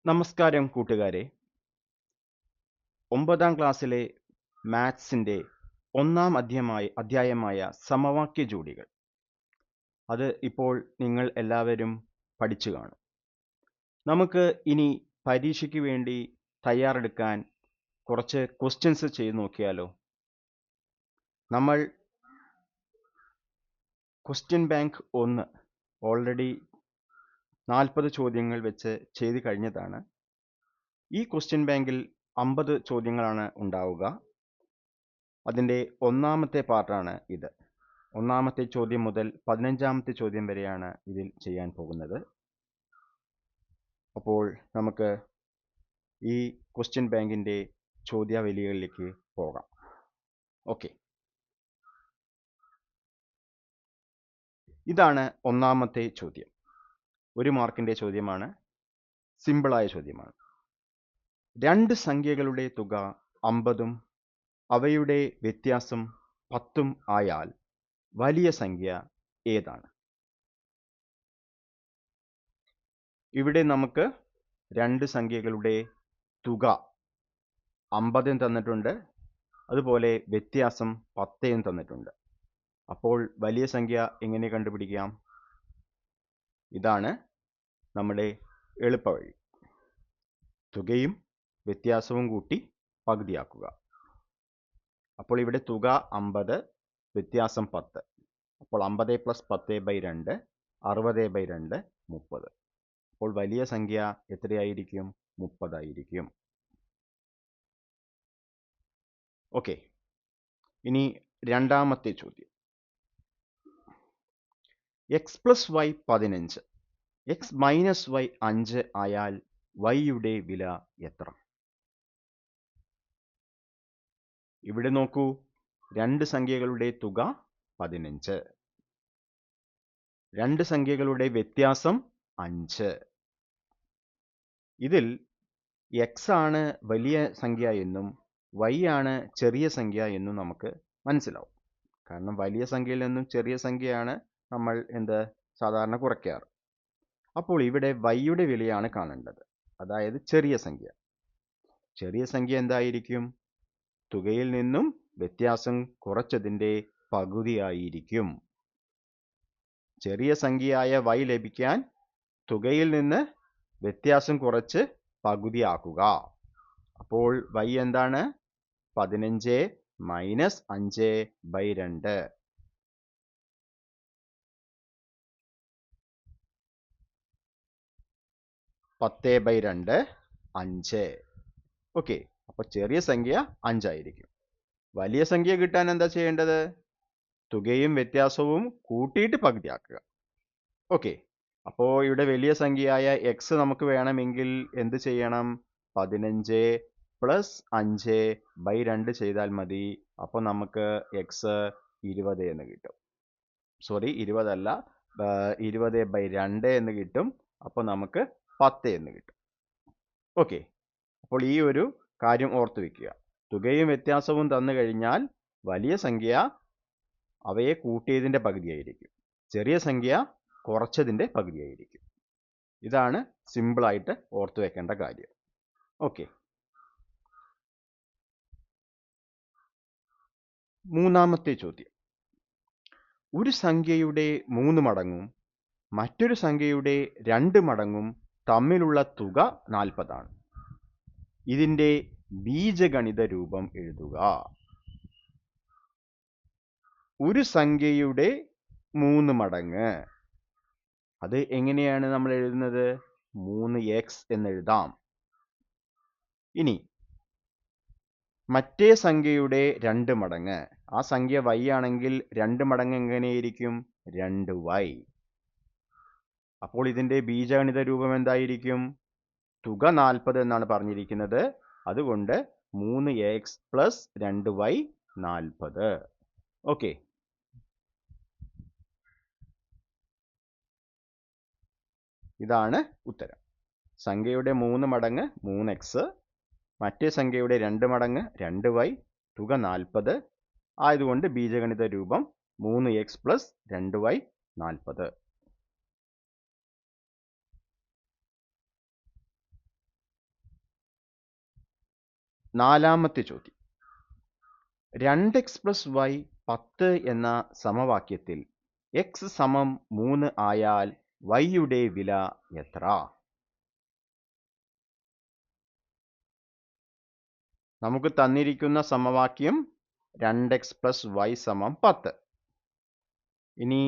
നമസ്കാരം കൂട്ടുകാരെ. 9ാം ക്ലാസ്സിലെ മാത്സിന്റെ ഒന്നാം അധ്യായമായ സമവാക്യ ജോഡികൾ അത് ഇപ്പോൾ നിങ്ങൾ എല്ലാവരും പഠിച്ചു കാണും. നമുക്ക് ഇനി പരീക്ഷയ്ക്ക് വേണ്ടി തയ്യാറെടുക്കാൻ കുറച്ച് ക്വസ്റ്റ്യൻസ് ചെയ്ത് നോക്കിയാലോ? നമ്മൾ ക്വസ്റ്റ്യൻ ബാങ്ക് 1 ഓൾറെഡി 40 ചോദ്യങ്ങൾ വെച്ച് ചെയ്ത് കഴിഞ്ഞതാണ്. ഈ ക്വസ്റ്റ്യൻ ബാങ്കിൽ 50 ചോദ്യങ്ങളാണ് ഉണ്ടാവുക. അതിൻ്റെ ഒന്നാമത്തെ പാർട്ടാണ് ഇത്. ഒന്നാമത്തെ ചോദ്യം മുതൽ 15ാമത്തെ ചോദ്യം വരെയാണ് ഇതിൽ ചെയ്യാൻ പോകുന്നത്. അപ്പോൾ നമുക്ക് ഈ ക്വസ്റ്റ്യൻ ബാങ്കിൻ്റെ ചോദ്യാവലികളിലേക്ക് പോകാം. ഓക്കെ, ഇതാണ് ഒന്നാമത്തെ ചോദ്യം. 1 മാർക്കിൻ്റെ ചോദ്യമാണ്. സിമ്പിളായ ചോദ്യമാണ്. രണ്ട് സംഖ്യകളുടെ തുക 50ഉം അവയുടെ വ്യത്യാസം 10ഉം ആയാൽ വലിയ സംഖ്യ ഏതാണ്? ഇവിടെ നമുക്ക് രണ്ട് സംഖ്യകളുടെ തുക 50 തന്നിട്ടുണ്ട്, അതുപോലെ വ്യത്യാസം 10 തന്നിട്ടുണ്ട്. അപ്പോൾ വലിയ സംഖ്യ എങ്ങനെ കണ്ടുപിടിക്കാം? ഇതാണ് നമ്മുടെ എളുപ്പവഴി. തുകയും വ്യത്യാസവും കൂട്ടി പകുതിയാക്കുക. അപ്പോൾ ഇവിടെ തുക 50, വ്യത്യാസം 10. അപ്പോൾ 50 + 10/2 60/2 30. അപ്പോൾ വലിയ സംഖ്യ എത്രയായിരിക്കും? 30 ആയിരിക്കും. ഓക്കെ, ഇനി രണ്ടാമത്തെ ചോദ്യം. x + y 15, x - y 5 ആയാൽ y യുടെ വില എത്ര? ഇവിടെ നോക്കൂ, രണ്ട് സംഖ്യകളുടെ തുക 15, രണ്ട് സംഖ്യകളുടെ വ്യത്യാസം 5. ഇതിൽ x ആണ് വലിയ സംഖ്യ എന്നും y ആണ് ചെറിയ സംഖ്യ എന്നും നമുക്ക് മനസ്സിലാവും. കാരണം വലിയ സംഖ്യയിൽ നിന്നും ചെറിയ സംഖ്യയാണ് നമ്മൾ സാധാരണ കുറയ്ക്കാറ്. അപ്പോൾ ഇവിടെ y യുടെ വിലയാണ് കാണേണ്ടത്, അതായത് ചെറിയ സംഖ്യ. ചെറിയ സംഖ്യ എന്തായിരിക്കും? തുകയിൽ നിന്നും വ്യത്യാസം കുറച്ചതിൻ്റെ പകുതിയായിരിക്കും. ചെറിയ സംഖ്യയായ y ലഭിക്കാൻ തുകയിൽ നിന്ന് വ്യത്യാസം കുറച്ച് പകുതിയാക്കുക. അപ്പോൾ y എന്താണ്? 15 - 5/2. പത്ത് ബൈ 2 5. ഓക്കെ, അപ്പോൾ ചെറിയ സംഖ്യ 5 ആയിരിക്കും. വലിയ സംഖ്യ കിട്ടാൻ എന്താ ചെയ്യേണ്ടത്? തുകയും വ്യത്യാസവും കൂട്ടിയിട്ട് പകുതിയാക്കുക. ഓക്കെ, അപ്പോൾ ഇവിടെ വലിയ സംഖ്യയായ x നമുക്ക് വേണമെങ്കിൽ എന്ത് ചെയ്യണം? 15 + 5/2 ചെയ്താൽ മതി. അപ്പോൾ നമുക്ക് x 20 എന്ന് കിട്ടും. 20 അല്ല, 20/2 എന്ന് കിട്ടും. അപ്പോൾ നമുക്ക് 10 എന്ന് കിട്ടും. ഓക്കെ, അപ്പോൾ ഈ ഒരു കാര്യം ഓർത്തു വെക്കുക. തുകയും വ്യത്യാസവും തന്നു കഴിഞ്ഞാൽ വലിയ സംഖ്യ അവയെ കൂട്ടിയതിൻ്റെ പകുതിയായിരിക്കും, ചെറിയ സംഖ്യ കുറച്ചതിൻ്റെ പകുതിയായിരിക്കും. ഇതാണ് സിമ്പിളായിട്ട് ഓർത്തു വെക്കേണ്ട കാര്യം. ഓക്കെ, മൂന്നാമത്തെ ചോദ്യം. ഒരു സംഖ്യയുടെ 3 മടങ്ങും മറ്റൊരു സംഖ്യയുടെ 2 മടങ്ങും തമ്മിലുള്ള തുക 40 ആണ്. ഇതിൻ്റെ ബീജഗണിത രൂപം എഴുതുക. ഒരു സംഖ്യയുടെ 3 മടങ്ങ്, അത് എങ്ങനെയാണ് നമ്മൾ എഴുതുന്നത്? 3x എന്ന് എഴുതാം. ഇനി മറ്റേ സംഖ്യയുടെ 2 മടങ്ങ്, ആ സംഖ്യ y ആണെങ്കിൽ 2 മടങ്ങ് എങ്ങനെയായിരിക്കും? 2y. അപ്പോൾ ഇതിൻ്റെ ബീജഗണിത രൂപം എന്തായിരിക്കും? തുക 40 എന്നാണ് പറഞ്ഞിരിക്കുന്നത്, അതുകൊണ്ട് 3x + 2y 40. ഓക്കെ, ഇതാണ് ഉത്തരം. സംഖ്യയുടെ 3 മടങ്ങ് 3x, മറ്റേ സംഖ്യയുടെ 2 മടങ്ങ് 2y, തുക 40 ആയതുകൊണ്ട് ബീജഗണിത രൂപം 3x + 2y 40. നാലാമത്തെ ചോദ്യം. 2x പ്ലസ് വൈ 10 എന്ന സമവാക്യത്തിൽ x സമം 3 ആയാൽ y-യുടെ വില എത്ര? നമുക്ക് തന്നിരിക്കുന്ന സമവാക്യം 2x പ്ലസ് വൈ സമം 10. ഇനി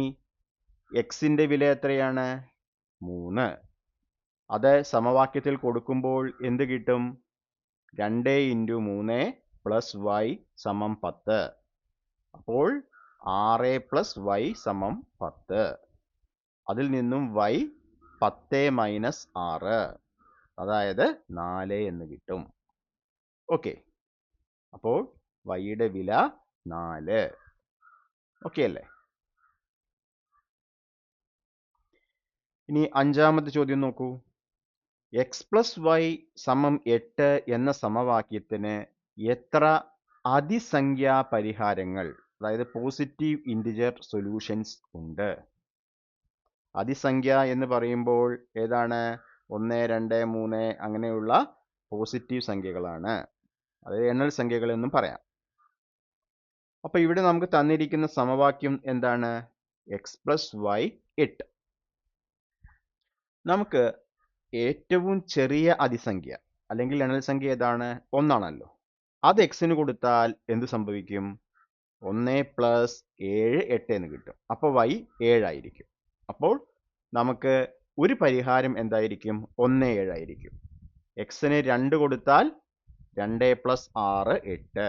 എക്സിന്റെ വില എത്രയാണ്? 3. അത് സമവാക്യത്തിൽ കൊടുക്കുമ്പോൾ എന്ത് കിട്ടും? 2 × 3 പ്ലസ് വൈ സമം 10. അപ്പോൾ 6 പ്ലസ് വൈ സമം 10. അതിൽ നിന്നും y 10 മൈനസ് 6, അതായത് 4 എന്ന് കിട്ടും. ഓക്കെ, അപ്പോൾ വൈയുടെ വില 4. ഓക്കെ അല്ലേ? ഇനി അഞ്ചാമത്തെ ചോദ്യം നോക്കൂ. x പ്ലസ് വൈ സമം 8 എന്ന സമവാക്യത്തിന് എത്ര അതിസംഖ്യാ പരിഹാരങ്ങൾ, അതായത് പോസിറ്റീവ് ഇൻറ്റിജർ സൊല്യൂഷൻസ് ഉണ്ട്? അതിസംഖ്യ എന്ന് പറയുമ്പോൾ ഏതാണ്? 1, 2, 3 അങ്ങനെയുള്ള പോസിറ്റീവ് സംഖ്യകളാണ്. അതായത് എണ്ണൽ സംഖ്യകൾ എന്നും പറയാം. അപ്പൊ ഇവിടെ നമുക്ക് തന്നിരിക്കുന്ന സമവാക്യം എന്താണ്? x plus y 8. നമുക്ക് ഏറ്റവും ചെറിയ അതിസംഖ്യ അല്ലെങ്കിൽ എണ്ണൽ സംഖ്യ ഏതാണ്? 1 ആണല്ലോ. അത് എക്സിന് കൊടുത്താൽ എന്ത് സംഭവിക്കും? 1 പ്ലസ് 7 8 എന്ന് കിട്ടും. അപ്പോൾ y 7 ആയിരിക്കും. അപ്പോൾ നമുക്ക് ഒരു പരിഹാരം എന്തായിരിക്കും? 1 7 ആയിരിക്കും. എക്സിന് 2 കൊടുത്താൽ 2 പ്ലസ് 6 8.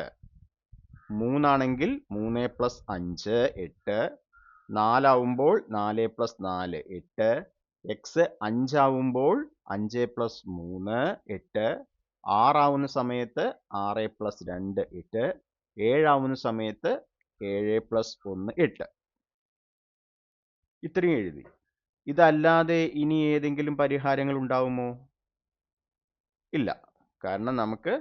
3 ആണെങ്കിൽ 3 പ്ലസ് 5 8. 4 ആവുമ്പോൾ 4 പ്ലസ് 4 8. എക്സ് 5 ആവുമ്പോൾ 5 പ്ലസ് 3 8. 6 ആവുന്ന സമയത്ത് 6 പ്ലസ് 2 8. 7 ആവുന്ന സമയത്ത് 7 പ്ലസ് 1 8. ഇത്രയും എഴുതി. ഇതല്ലാതെ ഇനി ഏതെങ്കിലും പരിഹാരങ്ങൾ ഉണ്ടാവുമോ? ഇല്ല, കാരണം നമുക്ക്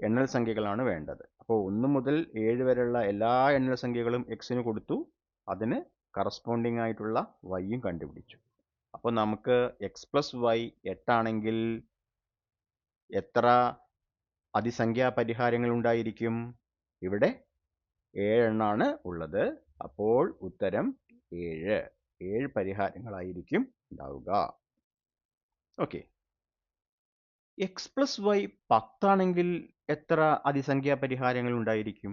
എണ്ണൽ സംഖ്യകളാണ് വേണ്ടത്. അപ്പോൾ 1 മുതൽ 7 വരെയുള്ള എല്ലാ എണ്ണൽ സംഖ്യകളും എക്സിന് കൊടുത്തു. അതിന് കറസ്പോണ്ടിങ് ആയിട്ടുള്ള വൈയും കണ്ടുപിടിച്ചു. അപ്പോൾ നമുക്ക് x പ്ലസ് വൈ 8 ആണെങ്കിൽ എത്ര അതിസംഖ്യാ പരിഹാരങ്ങൾ ഉണ്ടായിരിക്കും? ഇവിടെ 7 എണ്ണാണ് ഉള്ളത്. അപ്പോൾ ഉത്തരം 7 പരിഹാരങ്ങളായിരിക്കും ഉണ്ടാവുക. ഓക്കെ, എക്സ് പ്ലസ് വൈ 10 ആണെങ്കിൽ എത്ര അതിസംഖ്യാ പരിഹാരങ്ങൾ ഉണ്ടായിരിക്കും?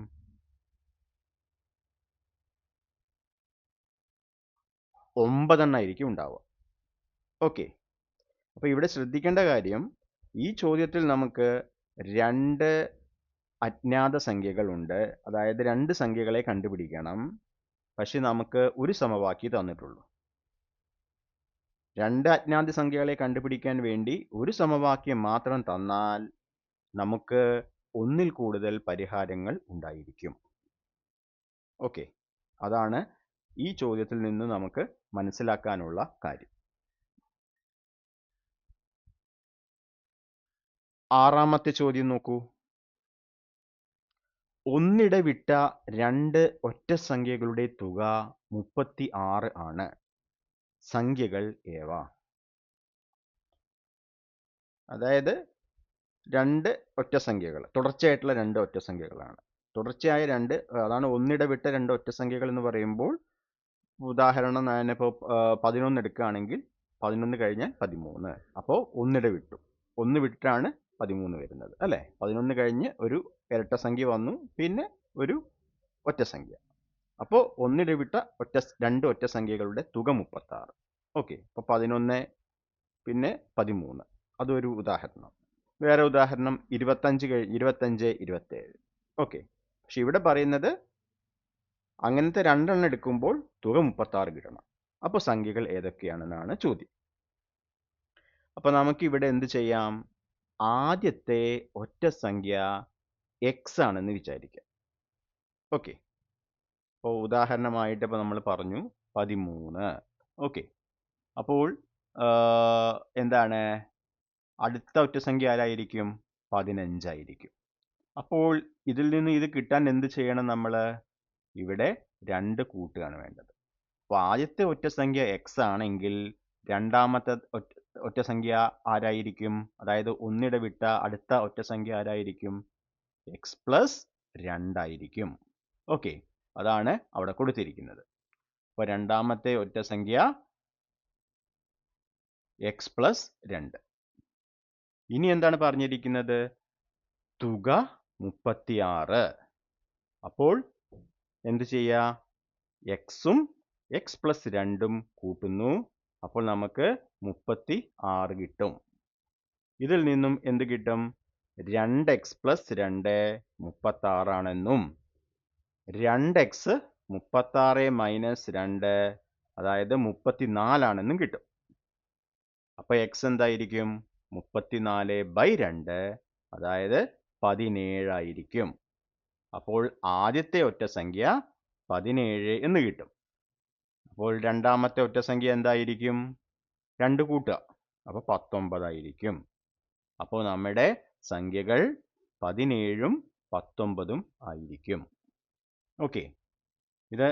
9 എണ്ണായിരിക്കും ഉണ്ടാവുക. ഓക്കെ, അപ്പോൾ ഇവിടെ ശ്രദ്ധിക്കേണ്ട കാര്യം, ഈ ചോദ്യത്തിൽ നമുക്ക് 2 അജ്ഞാത സംഖ്യകളുണ്ട്. അതായത് 2 സംഖ്യകളെ കണ്ടുപിടിക്കണം. പക്ഷെ നമുക്ക് ഒരു സമവാക്യം തന്നിട്ടുള്ളൂ. 2 അജ്ഞാത സംഖ്യകളെ കണ്ടുപിടിക്കാൻ വേണ്ടി ഒരു സമവാക്യം മാത്രം തന്നാൽ നമുക്ക് ഒന്നിൽ കൂടുതൽ പരിഹാരങ്ങൾ ഉണ്ടായിരിക്കും. ഓക്കെ, അതാണ് ഈ ചോദ്യത്തിൽ നിന്ന് നമുക്ക് മനസ്സിലാക്കാനുള്ള കാര്യം. ആറാമത്തെ ചോദ്യം നോക്കൂ. ഒന്നിടവിട്ട 2 ഒറ്റ സംഖ്യകളുടെ തുക 36 ആണ്. സംഖ്യകൾ ഏവ? അതായത് 2 ഒറ്റ സംഖ്യകൾ, തുടർച്ചയായിട്ടുള്ള 2 ഒറ്റ സംഖ്യകളാണ്. തുടർച്ചയായ 2, അതാണ് ഒന്നിടവിട്ട 2 ഒറ്റ സംഖ്യകൾ എന്ന് പറയുമ്പോൾ. ഉദാഹരണം ഞാനിപ്പോൾ 11 എടുക്കുകയാണെങ്കിൽ 11 കഴിഞ്ഞാൽ 13. അപ്പോൾ ഒന്നിടവിട്ടു, 1 വിട്ടിട്ടാണ് 13 വരുന്നത് അല്ലേ? 11 കഴിഞ്ഞ് ഒരു ഇരട്ട സംഖ്യ വന്നു, പിന്നെ ഒരു ഒറ്റ സംഖ്യ. അപ്പോൾ ഒന്നിടവിട്ട 2 ഒറ്റ സംഖ്യകളുടെ തുക 36. ഓക്കെ, അപ്പോൾ 11 പിന്നെ 13, അതൊരു ഉദാഹരണം. വേറെ ഉദാഹരണം 25 27. ഓക്കെ, പക്ഷെ ഇവിടെ പറയുന്നത് അങ്ങനത്തെ 2 എണ്ണം എടുക്കുമ്പോൾ തുക 36 കിട്ടണം. അപ്പോൾ സംഖ്യകൾ ഏതൊക്കെയാണെന്നാണ് ചോദ്യം. അപ്പോൾ നമുക്ക് ഇവിടെ എന്ത് ചെയ്യാം? ആദ്യത്തെ ഒറ്റ സംഖ്യ എക്സ് ആണെന്ന് വിചാരിക്കാം. ഓക്കെ, അപ്പോൾ ഉദാഹരണമായിട്ട് ഇപ്പോൾ നമ്മൾ പറഞ്ഞു 13. ഓക്കെ, അപ്പോൾ എന്താണ് അടുത്ത ഒറ്റ സംഖ്യ ആരായിരിക്കും? 15 ആയിരിക്കും. അപ്പോൾ ഇതിൽ നിന്ന് ഇത് കിട്ടാൻ എന്ത് ചെയ്യണം? നമ്മൾ ഇവിടെ 2 കൂട്ടുകയാണ് വേണ്ടത്. അപ്പോൾ ആദ്യത്തെ ഒറ്റ സംഖ്യ എക്സ് ആണെങ്കിൽ രണ്ടാമത്തെ ഒറ്റ സംഖ്യ ആരായിരിക്കും? അതായത് ഒന്നിടവിട്ട അടുത്ത ഒറ്റ സംഖ്യ ആരായിരിക്കും? എക്സ് പ്ലസ് 2 ആയിരിക്കും. ഓക്കെ, അതാണ് അവിടെ കൊടുത്തിരിക്കുന്നത്. അപ്പോൾ രണ്ടാമത്തെ ഒറ്റ സംഖ്യ എക്സ് പ്ലസ് 2. ഇനി എന്താണ് പറഞ്ഞിരിക്കുന്നത്? തുക 36. അപ്പോൾ എന്ത് ചെയ്യുക? എക്സും എക്സ് പ്ലസ് 2ഉം കൂട്ടുന്നു. അപ്പോൾ നമുക്ക് 36 കിട്ടും. ഇതിൽ നിന്നും എന്ത് കിട്ടും? 2x പ്ലസ് 2 36 ആണെന്നും 2x 36 മൈനസ് 2 അതായത് 34 ആണെന്നും കിട്ടും. അപ്പോൾ x എന്തായിരിക്കും? 34/2 അതായത് 17 ആയിരിക്കും. അപ്പോൾ ആദ്യത്തെ ഒറ്റ സംഖ്യ 17 എന്ന് കിട്ടും. അപ്പോൾ രണ്ടാമത്തെ ഒറ്റ സംഖ്യ എന്തായിരിക്കും? 2 കൂട്ടുക, അപ്പോൾ 19 ആയിരിക്കും. അപ്പോൾ നമ്മുടെ സംഖ്യകൾ 17ഉം 19ഉം ആയിരിക്കും. ഓക്കെ, ഇത്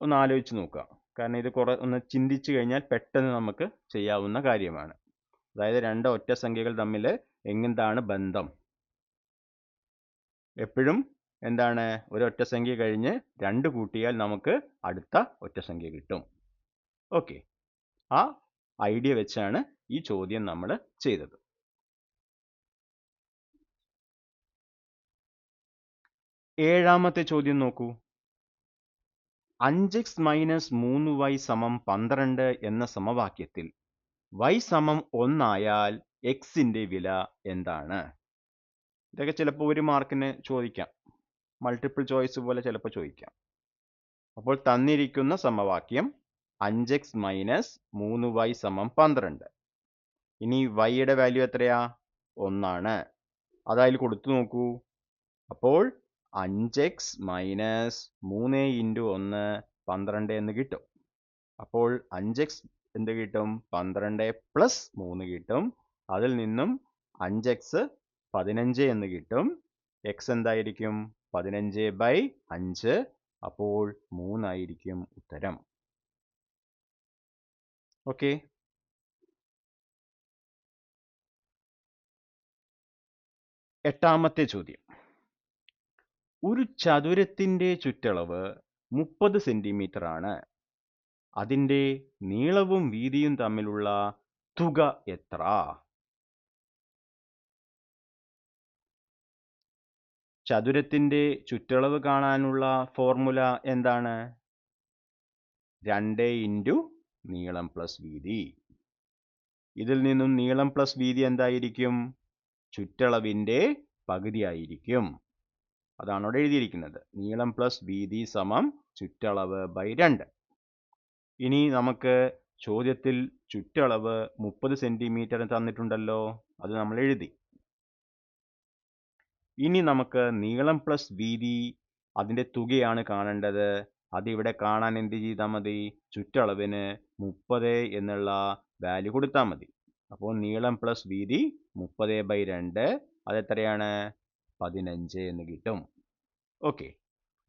ഒന്ന് ആലോചിച്ച് നോക്കുക. കാരണം ഇത് ഒന്ന് ചിന്തിച്ചു കഴിഞ്ഞാൽ പെട്ടെന്ന് നമുക്ക് ചെയ്യാവുന്ന കാര്യമാണ്. അതായത് രണ്ട് ഒറ്റ സംഖ്യകൾ തമ്മിൽ എന്താണ് ബന്ധം? എപ്പോഴും എന്താണ്? ഒരു ഒറ്റ സംഖ്യ കഴിഞ്ഞ് 2 കൂട്ടിയാൽ നമുക്ക് അടുത്ത ഒറ്റ സംഖ്യ കിട്ടും. ഓക്കെ, ആ ഐഡിയ വെച്ചാണ് ഈ ചോദ്യം നമ്മൾ ചെയ്തത്. ഏഴാമത്തെ ചോദ്യം നോക്കൂ. 5x മൈനസ് 3y സമം 12 എന്ന സമവാക്യത്തിൽ y സമം 1 ആയാൽ എക്സിന്റെ വില എന്താണ്? ഇതൊക്കെ ചിലപ്പോൾ 1 മാർക്കിന് ചോദിക്കാം. മൾട്ടിപ്പിൾ ചോയ്സ് പോലെ ചിലപ്പോൾ ചോദിക്കാം. അപ്പോൾ തന്നിരിക്കുന്ന സമവാക്യം 5x മൈനസ് 3y സമം 12. ഇനി yയുടെ വാല്യൂ എത്രയാ? 1 ആണ്. അതായത് കൊടുത്തു നോക്കൂ. അപ്പോൾ 5x മൈനസ് 3 ഇൻറ്റു 1 12 എന്ന് കിട്ടും. അപ്പോൾ 5x എന്ത് കിട്ടും? 12 പ്ലസ് 3 കിട്ടും. അതിൽ നിന്നും 5x 15 എന്ന് കിട്ടും. x എന്തായിരിക്കും? 15/5. അപ്പോൾ 3 ആയിരിക്കും ഉത്തരം. ഓക്കെ, എട്ടാമത്തെ ചോദ്യം. ഒരു ചതുരത്തിന്റെ ചുറ്റളവ് 30 സെന്റിമീറ്റർ ആണ്. അതിന്റെ നീളവും വീതിയും തമ്മിലുള്ള തുക എത്ര? ചതുരത്തിന്റെ ചുറ്റളവ് കാണാനുള്ള ഫോർമുല എന്താണ്? 2 ഇൻറ്റു നീളം പ്ലസ് വീതി. ഇതിൽ നിന്നും നീളം പ്ലസ് വീതി എന്തായിരിക്കും? ചുറ്റളവിന്റെ പകുതിയായിരിക്കും. അതാണ് അവിടെ എഴുതിയിരിക്കുന്നത്. നീളം പ്ലസ് വീതി സമം ചുറ്റളവ് ബൈ 2. ഇനി നമുക്ക് ചോദ്യത്തിൽ ചുറ്റളവ് 30 സെന്റിമീറ്റർ തന്നിട്ടുണ്ടല്ലോ, അത് നമ്മൾ എഴുതി. ഇനി നമുക്ക് നീളം പ്ലസ് വീതി അതിൻ്റെ തുകയാണ് കാണേണ്ടത്. അതിവിടെ കാണാൻ എന്ത് ചെയ്താൽ മതി? ചുറ്റളവിന് 30 എന്നുള്ള വാല്യൂ കൊടുത്താൽ മതി. അപ്പോൾ നീളം പ്ലസ് വീതി 30/2 അതെത്രയാണ്? 15 എന്ന് കിട്ടും. ഓക്കെ,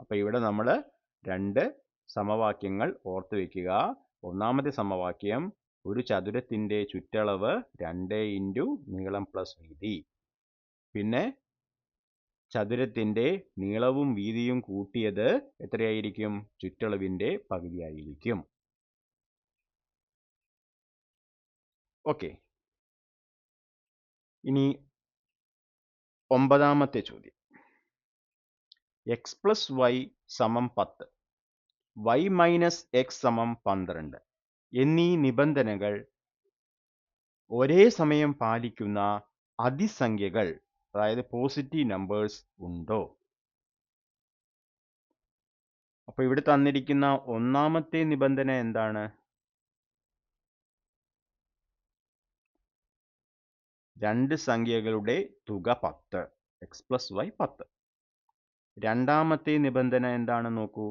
അപ്പോൾ ഇവിടെ നമ്മൾ 2 സമവാക്യങ്ങൾ ഓർത്ത് വയ്ക്കുക. ഒന്നാമത്തെ സമവാക്യം ഒരു ചതുരത്തിൻ്റെ ചുറ്റളവ് 2 ഇൻറ്റു നീളം പ്ലസ് വീതി. പിന്നെ ചതുരത്തിൻ്റെ നീളവും വീതിയും കൂട്ടിയത് എത്രയായിരിക്കും? ചുറ്റളവിൻ്റെ പകുതിയായിരിക്കും. ഓക്കെ, ഇനി ഒമ്പതാമത്തെ ചോദ്യം. എക്സ് പ്ലസ് വൈ സമം 10, y മൈനസ് എക്സ് സമം 12 എന്നീ നിബന്ധനകൾ ഒരേ സമയം പാലിക്കുന്ന അതിസംഖ്യകൾ, അതായത് പോസിറ്റീവ് നമ്പേഴ്സ് ഉണ്ടോ? അപ്പോൾ ഇവിടെ തന്നിരിക്കുന്ന ഒന്നാമത്തെ നിബന്ധന എന്താണ്? രണ്ട് സംഖ്യകളുടെ തുക 10, എക്സ് പ്ലസ് വൈ 10. രണ്ടാമത്തെ നിബന്ധന എന്താണ് നോക്കൂ.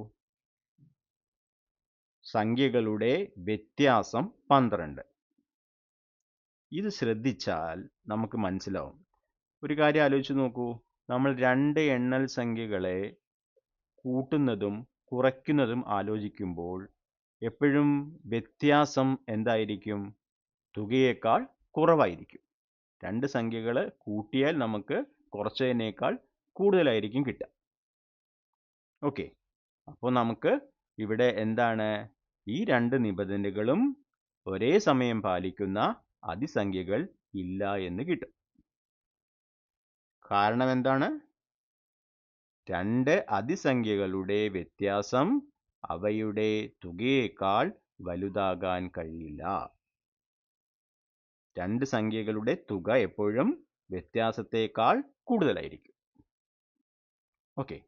സംഖ്യകളുടെ വ്യത്യാസം 12. ഇത് ശ്രദ്ധിച്ചാൽ നമുക്ക് മനസ്സിലാവും. ഒരു കാര്യം ആലോചിച്ച് നോക്കൂ. നമ്മൾ 2 എണ്ണൽ സംഖ്യകളെ കൂട്ടുന്നതും കുറയ്ക്കുന്നതും ആലോചിക്കുമ്പോൾ എപ്പോഴും വ്യത്യാസം എന്തായിരിക്കും? തുകയേക്കാൾ കുറവായിരിക്കും. 2 സംഖ്യകൾ കൂട്ടിയാൽ നമുക്ക് കുറച്ചതിനേക്കാൾ കൂടുതലായിരിക്കും കിട്ടുക. ഓക്കെ, അപ്പോൾ നമുക്ക് ഇവിടെ എന്താണ്, ഈ രണ്ട് നിബന്ധനകളും ഒരേ സമയം പാലിക്കുന്ന അതിസംഖ്യകൾ ഇല്ല എന്ന് കിട്ടും. കാരണം എന്താണ്? രണ്ട് അതിസംഖ്യകളുടെ വ്യത്യാസം അവയുടെ തുകയേക്കാൾ വലുതാകാൻ കഴിയില്ല. രണ്ട് സംഖ്യകളുടെ തുക എപ്പോഴും വ്യത്യാസത്തേക്കാൾ കൂടുതലായിരിക്കും. ഓക്കെ,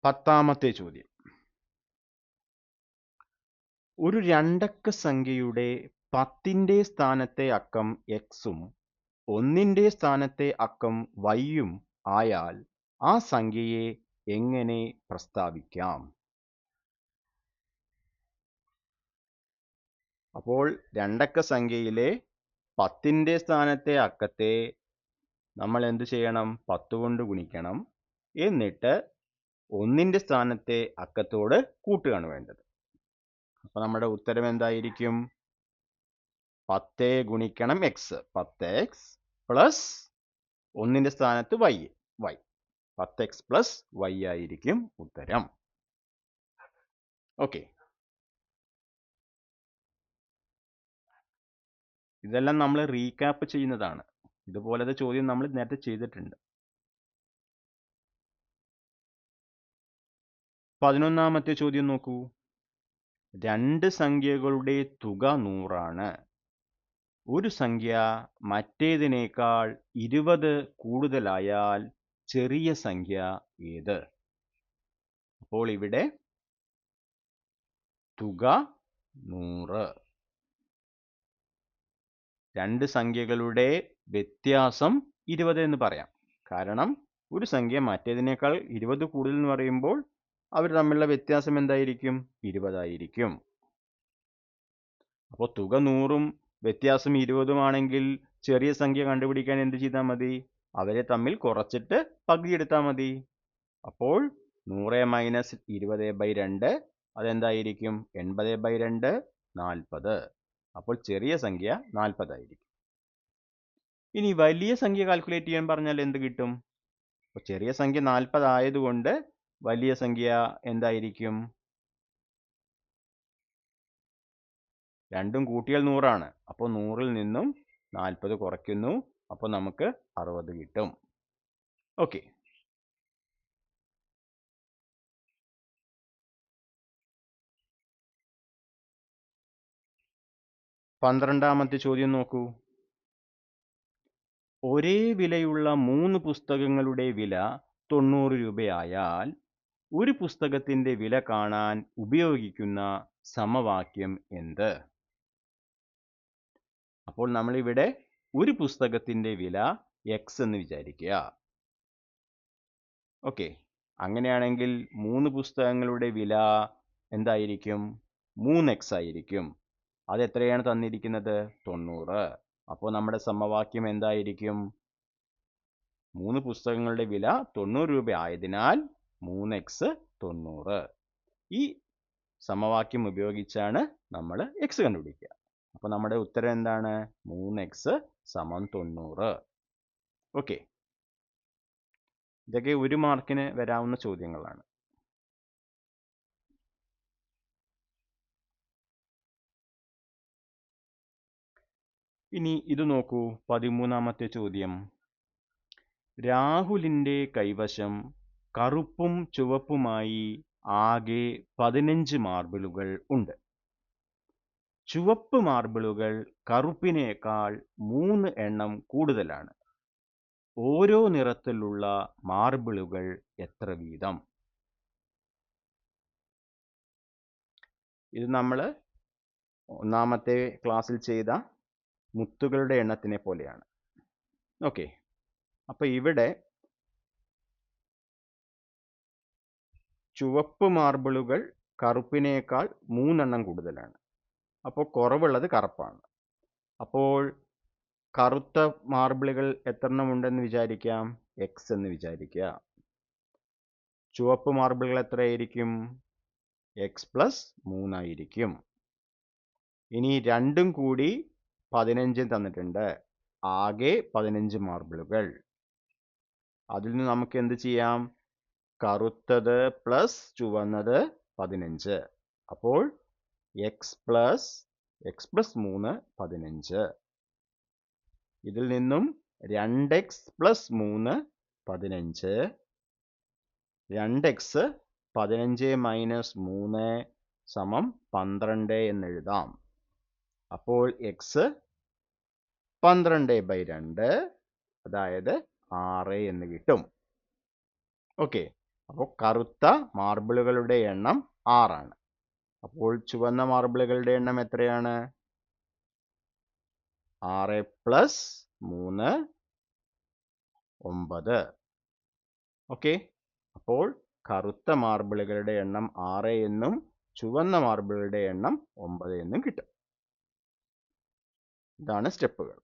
പത്താമത്തെ ചോദ്യം. ഒരു രണ്ടക്ക സംഖ്യയുടെ 10ന്റെ സ്ഥാനത്തെ അക്കം എക്സും 1ന്റെ സ്ഥാനത്തെ അക്കം വൈയും ആയാൽ ആ സംഖ്യയെ എങ്ങനെ പ്രസ്താവിക്കാം? അപ്പോൾ രണ്ടക്ക സംഖ്യയിലെ 10ന്റെ സ്ഥാനത്തെ അക്കത്തെ നമ്മൾ എന്ത് ചെയ്യണം? 10 കൊണ്ട് ഗുണിക്കണം. എന്നിട്ട് 1ന്റെ സ്ഥാനത്തെ അക്കത്തോട് കൂട്ടുകയാണ് വേണ്ടത്. അപ്പൊ നമ്മുടെ ഉത്തരം എന്തായിരിക്കും? 10 ഗുണിക്കണം എക്സ്, 10x പ്ലസ് 1ന്റെ സ്ഥാനത്ത് y, 10x പ്ലസ് y ആയിരിക്കും ഉത്തരം. ഓക്കെ, ഇതെല്ലാം നമ്മൾ റീക്യാപ്പ് ചെയ്യുന്നതാണ്. ഇതുപോലത്തെ ചോദ്യം നമ്മൾ നേരത്തെ ചെയ്തിട്ടുണ്ട്. 11ാമത്തെ ചോദ്യം നോക്കൂ. രണ്ട് സംഖ്യകളുടെ തുക 100 ആണ്. ഒരു സംഖ്യ മറ്റേതിനേക്കാൾ 20 കൂടുതലായാൽ ചെറിയ സംഖ്യ ഏത്? അപ്പോൾ ഇവിടെ തുക 100. രണ്ട് സംഖ്യകളുടെ വ്യത്യാസം 20 എന്ന് പറയാം. കാരണം ഒരു സംഖ്യ മറ്റേതിനേക്കാൾ 20 കൂടുതൽ എന്ന് പറയുമ്പോൾ അവർ തമ്മിലുള്ള വ്യത്യാസം എന്തായിരിക്കും? 20 ആയിരിക്കും. അപ്പോൾ തുക 100ഉം വ്യത്യാസം 20ഉം ആണെങ്കിൽ ചെറിയ സംഖ്യ കണ്ടുപിടിക്കാൻ എന്ത് ചെയ്താൽ മതി? അവരെ തമ്മിൽ കുറച്ചിട്ട് പകുതി എടുത്താൽ മതി. അപ്പോൾ 100 മൈനസ് 20/2 അതെന്തായിരിക്കും? 80/2 40. അപ്പോൾ ചെറിയ സംഖ്യ 40 ആയിരിക്കും. ഇനി വലിയ സംഖ്യ കാൽക്കുലേറ്റ് ചെയ്യാൻ പറഞ്ഞാൽ എന്ത് കിട്ടും? അപ്പോൾ ചെറിയ സംഖ്യ 40 ആയതുകൊണ്ട് വലിയ സംഖ്യ എന്തായിരിക്കും? രണ്ടും കൂട്ടിയാൽ 100 ആണ്. അപ്പോൾ 100ൽ നിന്നും 40 കുറയ്ക്കുന്നു. അപ്പോൾ നമുക്ക് 60 കിട്ടും. ഓക്കെ, പന്ത്രണ്ടാമത്തെ ചോദ്യം നോക്കൂ. ഒരേ വിലയുള്ള 3 പുസ്തകങ്ങളുടെ വില 90 രൂപയായാൽ ഒരു പുസ്തകത്തിന്റെ വില കാണാൻ ഉപയോഗിക്കുന്ന സമവാക്യം എന്ത്? അപ്പോൾ നമ്മളിവിടെ ഒരു പുസ്തകത്തിന്റെ വില x എന്ന് വിചാരിക്കുക. ഓക്കെ, അങ്ങനെയാണെങ്കിൽ 3 പുസ്തകങ്ങളുടെ വില എന്തായിരിക്കും? 3x ആയിരിക്കും. അത് എത്രയാണ് തന്നിരിക്കുന്നത്? 90. അപ്പോൾ നമ്മുടെ സമവാക്യം എന്തായിരിക്കും? 3 പുസ്തകങ്ങളുടെ വില 90 രൂപ ആയതിനാൽ 3x 90. ഈ സമവാക്യം ഉപയോഗിച്ചാണ് നമ്മൾ x കണ്ടുപിടിക്കുക. അപ്പോൾ നമ്മുടെ ഉത്തരം എന്താണ്? 3x = 90. ഓക്കെ, ഇതൊക്കെ 1 മാർക്കിന് വരാവുന്ന ചോദ്യങ്ങളാണ്. ഇനി ഇത് നോക്കൂ. 13ാമത്തെ ചോദ്യം. രാഹുലിന്റെ കൈവശം കറുപ്പും ചുവപ്പുമായി ആകെ 15 മാർബിളുകൾ ഉണ്ട്. ചുവപ്പ് മാർബിളുകൾ കറുപ്പിനേക്കാൾ 3 എണ്ണം കൂടുതലാണ്. ഓരോ നിറത്തിലുള്ള മാർബിളുകൾ എത്ര വീതം? ഇത് നമ്മൾ ഒന്നാമത്തെ ക്ലാസ്സിൽ ചെയ്ത മുത്തുകളുടെ എണ്ണത്തിനെ പോലെയാണ്. ഓക്കെ, അപ്പോൾ ഇവിടെ ചുവപ്പ് മാർബിളുകൾ കറുപ്പിനേക്കാൾ 3 എണ്ണം കൂടുതലാണ്. അപ്പോൾ കുറവുള്ളത് കറുപ്പാണ്. അപ്പോൾ കറുത്ത മാർബിളുകൾ എത്ര എണ്ണം ഉണ്ടെന്ന് വിചാരിക്കാം? x എന്ന് വിചാരിക്കുക. ചുവപ്പ് മാർബിളുകൾ എത്രയായിരിക്കും? x + 3 ആയിരിക്കും. ഇനി രണ്ടും കൂടി 15 തന്നിട്ടുണ്ട്. ആകെ 15 മാർബിളുകൾ. അതിൽ നിന്ന് നമുക്ക് എന്ത് ചെയ്യാം? കറുത്തത് പ്ലസ് ചുവന്നത് 15. അപ്പോൾ എക്സ് പ്ലസ് 3 15. ഇതിൽ നിന്നും 2x പ്ലസ് 3 15. 2x 15 മൈനസ് 3 സമം 12 എന്ന് എഴുതാം. അപ്പോൾ എക്സ് 12/2, അതായത് 6 എന്ന് കിട്ടും. ഓക്കെ, അപ്പോൾ കറുത്ത മാർബിളുകളുടെ എണ്ണം 6 ആണ്. അപ്പോൾ ചുവന്ന മാർബിളുകളുടെ എണ്ണം എത്രയാണ്? 6 പ്ലസ് 3 9. ഓക്കെ, അപ്പോൾ കറുത്ത മാർബിളുകളുടെ എണ്ണം 6 എന്നും ചുവന്ന മാർബിളുകളുടെ എണ്ണം 9 എന്നും കിട്ടും. ഇതാണ് സ്റ്റെപ്പുകൾ.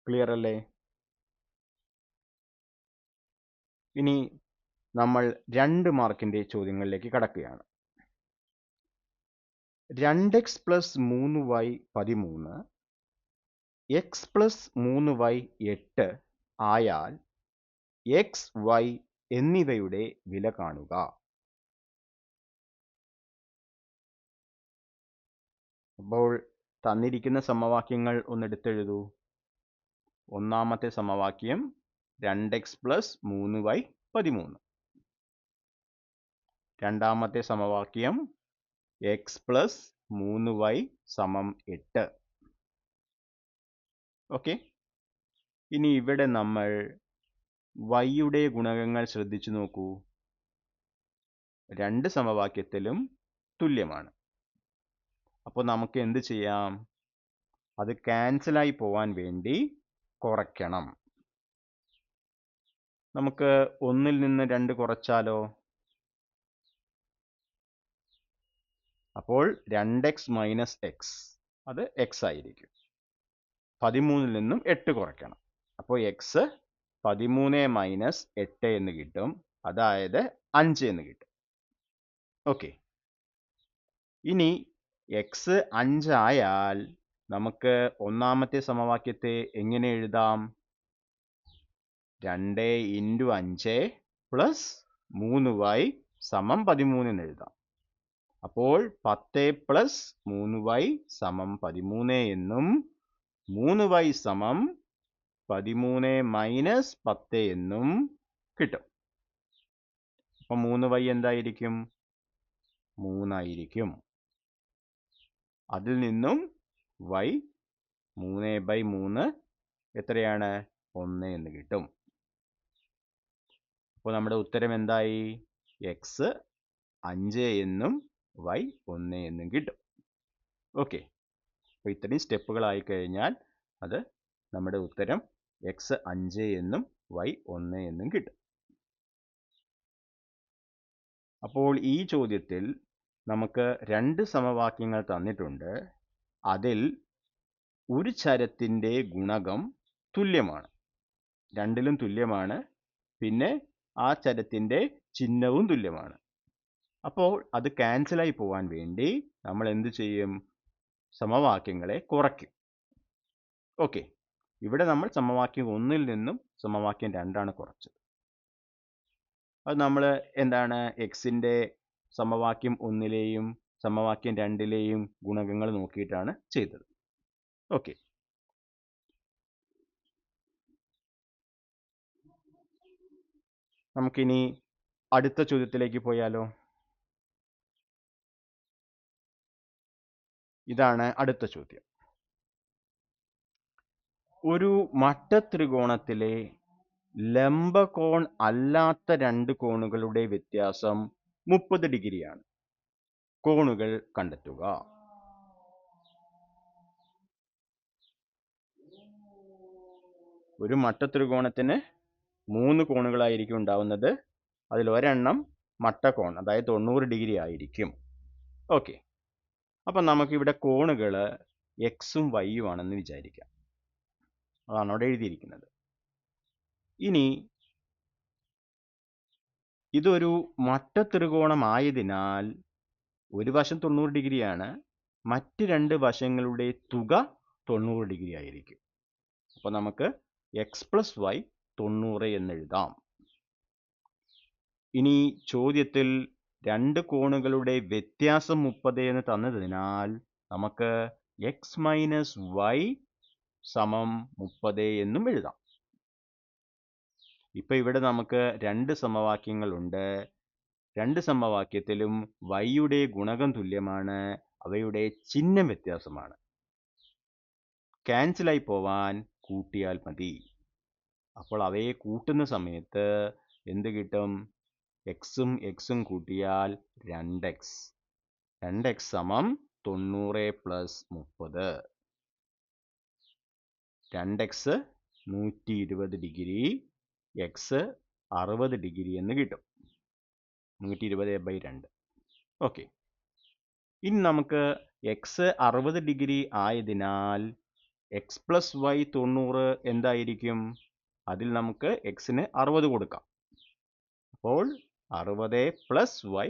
ക്ലിയർ അല്ലേ? ഇനി നമ്മൾ 2 മാർക്കിന്റെ ചോദ്യങ്ങളിലേക്ക് കടക്കുകയാണ്. 2x plus 3y 13, x plus 3y 8 ആയാൽ x, y എന്നിവയുടെ വില കാണുക. അപ്പോൾ തന്നിരിക്കുന്ന സമവാക്യങ്ങൾ ഒന്നെടുത്തെഴുതൂ. ഒന്നാമത്തെ സമവാക്യം 2x പ്ലസ് 3y 13. രണ്ടാമത്തെ സമവാക്യം x പ്ലസ് 3y സമം 8. ഓക്കെ, ഇനി ഇവിടെ നമ്മൾ y-യുടെ ഗുണകങ്ങൾ ശ്രദ്ധിച്ചു നോക്കൂ. രണ്ട് സമവാക്യത്തിലും തുല്യമാണ്. അപ്പോൾ നമുക്ക് എന്ത് ചെയ്യാം? അത് ക്യാൻസലായി പോവാൻ വേണ്ടി കുറയ്ക്കണം. നമുക്ക് 1-ൽ നിന്ന് 2 കുറച്ചാലോ? അപ്പോൾ 2x മൈനസ് എക്സ്, അത് എക്സ് ആയിരിക്കും. 13-ൽ നിന്നും 8 കുറയ്ക്കണം. അപ്പോൾ എക്സ് 13 മൈനസ് 8 എന്ന് കിട്ടും, അതായത് 5 എന്ന് കിട്ടും. ഓക്കെ, ഇനി എക്സ് 5 ആയാൽ നമുക്ക് ഒന്നാമത്തെ സമവാക്യത്തെ എങ്ങനെ എഴുതാം? 2 ഇൻറ്റു 5 പ്ലസ് 3y സമം 13 എന്ന് എഴുതാം. അപ്പോൾ 10 പ്ലസ് 3y സമം 13 എന്നും 3y സമം 13 മൈനസ് 10 എന്നും കിട്ടും. അപ്പം 3y എന്തായിരിക്കും? 3 ആയിരിക്കും. അതിൽ നിന്നും y 3/3 എത്രയാണ്? 1 എന്ന് കിട്ടും. അപ്പോൾ നമ്മുടെ ഉത്തരം എന്തായി? x 5 എന്നും y 1 എന്നും കിട്ടും. ഓക്കെ, അപ്പോൾ ഇത്രയും സ്റ്റെപ്പുകളായി കഴിഞ്ഞാൽ അത് നമ്മുടെ ഉത്തരം x 5 എന്നും y 1 എന്നും കിട്ടും. അപ്പോൾ ഈ ചോദ്യത്തിൽ നമുക്ക് 2 സമവാക്യങ്ങൾ തന്നിട്ടുണ്ട്. അതിൽ ഒരു ചരത്തിൻ്റെ ഗുണകം തുല്യമാണ്, രണ്ടിലും തുല്യമാണ്. പിന്നെ ആ ചരത്തിൻ്റെ ചിഹ്നവും തുല്യമാണ്. അപ്പോൾ അത് ക്യാൻസലായി പോവാൻ വേണ്ടി നമ്മൾ എന്ത് ചെയ്യും? സമവാക്യങ്ങളെ കുറയ്ക്കും. ഓക്കെ, ഇവിടെ നമ്മൾ സമവാക്യം 1-ൽ നിന്നും സമവാക്യം 2 കുറച്ചത്. അത് നമ്മൾ എന്താണ്? എക്സിൻ്റെ സമവാക്യം 1-ലെയും സമവാക്യം 2-ലെയും ഗുണകങ്ങൾ നോക്കിയിട്ടാണ് ചെയ്തത്. ഓക്കെ, നമുക്കിനി അടുത്ത ചോദ്യത്തിലേക്ക് പോയാലോ? ഇതാണ് അടുത്ത ചോദ്യം. ഒരു മട്ടത്രികോണത്തിലെ ലംബകോൺ അല്ലാത്ത 2 കോണുകളുടെ വ്യത്യാസം 30 ഡിഗ്രിയാണ്. കോണുകൾ കണ്ടെത്തുക. ഒരു മട്ടത്രികോണത്തിന് 3 കോണുകളായിരിക്കും ഉണ്ടാവുന്നത്. അതിൽ ഒരെണ്ണം മട്ടകോൺ, അതായത് 90 ഡിഗ്രി ആയിരിക്കും. ഓക്കെ, അപ്പം നമുക്കിവിടെ കോണുകൾ എക്സും വൈയും ആണെന്ന് വിചാരിക്കാം. അതാണ് അവിടെ എഴുതിയിരിക്കുന്നത്. ഇനി ഇതൊരു മട്ടത്രികോണമായതിനാൽ ഒരു വശം 90 ഡിഗ്രിയാണ്, മറ്റ് രണ്ട് വശങ്ങളുടെ തുക 90 ഡിഗ്രി ആയിരിക്കും. അപ്പോൾ നമുക്ക് എക്സ് പ്ലസ് വൈ 90 എന്ന് എഴുതാം. ഇനി ചോദ്യത്തിൽ രണ്ട് കോണുകളുടെ വ്യത്യാസം 30 എന്ന് തന്നതിനാൽ നമുക്ക് എക്സ് മൈനസ് വൈ സമം 30 എന്നും എഴുതാം. ഇപ്പൊ ഇവിടെ നമുക്ക് രണ്ട് സമവാക്യങ്ങളുണ്ട്. രണ്ട് സമവാക്യത്തിലും വൈയുടെ ഗുണകം തുല്യമാണ്, അവയുടെ ചിഹ്നം വ്യത്യാസമാണ്. ക്യാൻസലായി പോവാൻ കൂട്ടിയാൽ മതി. അപ്പോൾ അവയെ കൂട്ടുന്ന സമയത്ത് എന്ത് കിട്ടും? എക്സും എക്സും കൂട്ടിയാൽ 2x. 2x സമം 90 plus 30. 2x 120 degree, X 60 degree എന്ന് കിട്ടും. 120/2. ഓക്കെ. ഇനി നമുക്ക് എക്സ് 60 ഡിഗ്രി ആയതിനാൽ എക്സ് പ്ലസ് വൈ 90 എന്തായിരിക്കും? അതിൽ നമുക്ക് എക്സിന് 60 കൊടുക്കാം. അപ്പോൾ 60 പ്ലസ് വൈ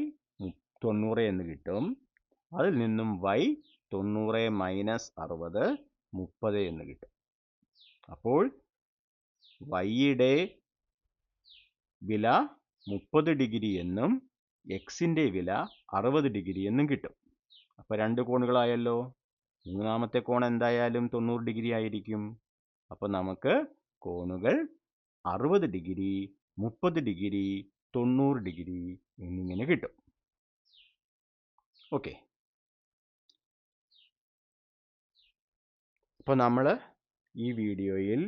90 എന്ന് കിട്ടും. അതിൽ നിന്നും വൈ 90 മൈനസ് 60 30 എന്ന് കിട്ടും. അപ്പോൾ വൈയുടെ വില 30 ഡിഗ്രി എന്നും എക്സിൻ്റെ വില 60 ഡിഗ്രി എന്നും കിട്ടും. അപ്പോൾ രണ്ട് കോണുകളായല്ലോ. മൂന്നാമത്തെ കോൺ എന്തായാലും 90 ഡിഗ്രി ആയിരിക്കും. അപ്പോൾ നമുക്ക് കോണുകൾ 60 ഡിഗ്രി, 30 ഡിഗ്രി, 90 ഡിഗ്രി എന്നിങ്ങനെ കിട്ടും. ഓക്കെ. അപ്പോൾ നമ്മൾ ഈ വീഡിയോയിൽ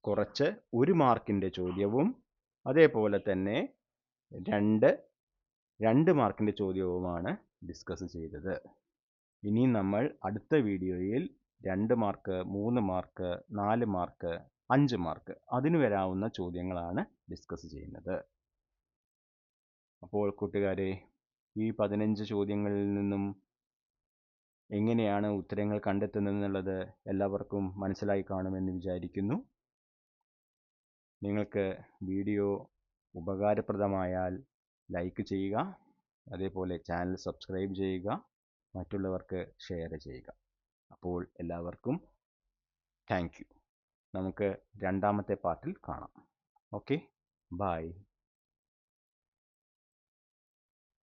കുറച്ച് 1 മാർക്കിൻ്റെ ചോദ്യവും അതേപോലെ തന്നെ 2 മാർക്കിൻ്റെ ചോദ്യവുമാണ് ഡിസ്കസ് ചെയ്തത്. ഇനി നമ്മൾ അടുത്ത വീഡിയോയിൽ 2 മാർക്ക്, 3 മാർക്ക്, 4 മാർക്ക്, 5 മാർക്ക് അതിന് വരാവുന്ന ചോദ്യങ്ങളാണ് ഡിസ്കസ് ചെയ്യുന്നത്. അപ്പോൾ കൂട്ടുകാരെ, ഈ 15 ചോദ്യങ്ങളിൽ നിന്നും എങ്ങനെയാണ് ഉത്തരങ്ങൾ കണ്ടെത്തുന്നതെന്നുള്ളത് എല്ലാവർക്കും മനസ്സിലായി കാണുമെന്ന് വിചാരിക്കുന്നു. നിങ്ങൾക്ക് വീഡിയോ ഉപകാരപ്രദമായാൽ ലൈക്ക് ചെയ്യുക, അതേപോലെ ചാനൽ സബ്സ്ക്രൈബ് ചെയ്യുക, മറ്റുള്ളവർക്ക് ഷെയർ ചെയ്യുക. അപ്പോൾ എല്ലാവർക്കും താങ്ക് യു. നമുക്ക് രണ്ടാമത്തെ പാർട്ടിൽ കാണാം. Okay, by.